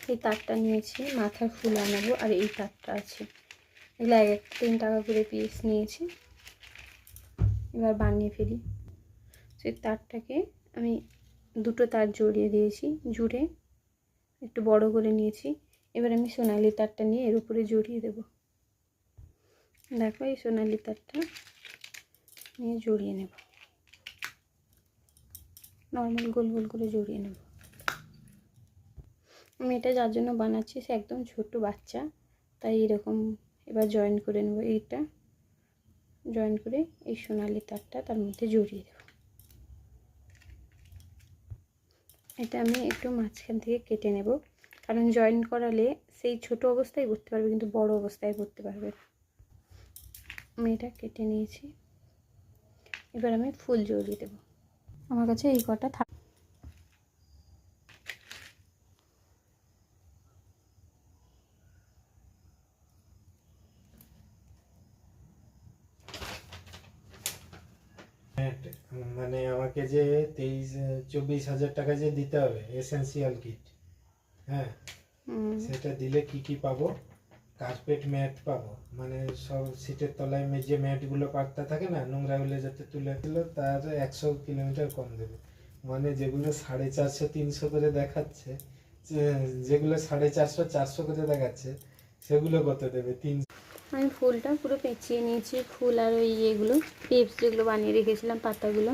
এই তারটা নিয়েছি, মাথার ফুল আনাবো। আর এই তারটা আছে, এগুলো 3 টাকা করে পিস নিয়েছি। এবার বানিয়ে ফেলি। সেই তারটাকে আমি 2টো তার জড়িয়ে দিয়েছি, জুড়ে একটু বড় করে নিয়েছি। এবার আমি সোনালি তারটা নিয়ে এর উপরে জড়িয়ে দেব। দেখো, এই সোনালি তারটা নিয়ে জড়িয়ে নেব, নর্মাল গোল গোল করে জড়িয়ে নেব। আমি এটা যার জন্য বানাচ্ছি, সে একদম ছোট বাচ্চা, তাই এরকম। এবার জয়েন করে নেব, এইটা জয়েন করে এই সোনালি তারটা তার মধ্যে জড়িয়ে দেব। এটা আমি একটু মাঝখান থেকে কেটে নেব, কারণ জয়েন করালে সেই ছোট অবস্থায় করতে পারবে, কিন্তু বড় অবস্থায় করতে পারবে না। আমি এটা কেটে নিয়েছি। এবার আমি ফুল জড়িয়ে দেব। আমার কাছে এই কটা মানে আমাকে যে 24,000 টাকা যে দিতে হবে এসেনশিয়াল কিট, হ্যাঁ, সেটা দিলে কি কি পাবো? কার্পেট ম্যাট পাবো, মানে সব সিটের তলায় যে ম্যাটগুলো পাতা থাকে না, নোংরা হলে যাতে তুলে দিল, তার 100 কিলোমিটার কম দেবে। মানে যেগুলো 450 300 করে দেখাচ্ছে, যেগুলো 450 400 করে দেখাচ্ছে, সেগুলো কত দেবে? 300। আমি ফুলটা পুরো পেঁচিয়ে নিয়েছি, ফুল আর ওই ইয়েগুলো টিপস যেগুলো বানিয়ে রেখেছিলাম পাতাগুলো।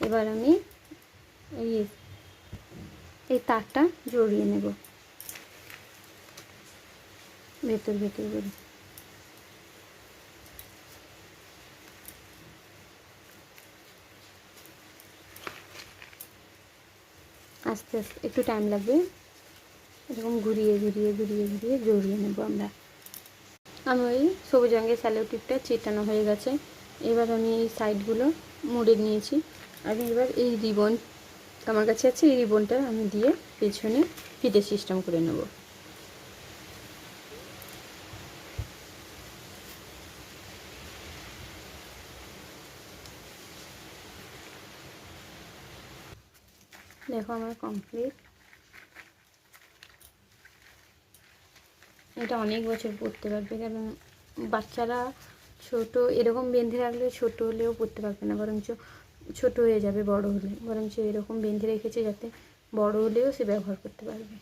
এবার আমি এই তারটা জড়িয়ে নেব ভেতর ভেতর করে। আস্তে আস্তে একটু টাইম লাগবে, এরকম ঘুরিয়ে ঘুরিয়ে ঘুরিয়ে ঘুরিয়ে জড়িয়ে নেব আমরা। আমি ওই সবুজ রঙের স্যালো টিপটা চেটানো হয়ে গেছে। এবার আমি এই সাইডগুলো মুড়ে নিয়েছি। আমি এবার এই রিবন আমার কাছে আছে, এই রিবনটা আমি দিয়ে পেছনে ফিতে সিস্টেম করে নেব। দেখো আমার কমপ্লিট। এটা অনেক বছর পরতে পারবে, কারণ বাচ্চারা ছোট এরকম বেঁধে রাখলে ছোট হলেও পরতে পারবে না, বরঞ্চ ছোট হয়ে যাবে বড় হলে। বরঞ্চ এরকম বেঁধে রেখেছে যাতে বড় হলেও সে ব্যবহার করতে পারবে।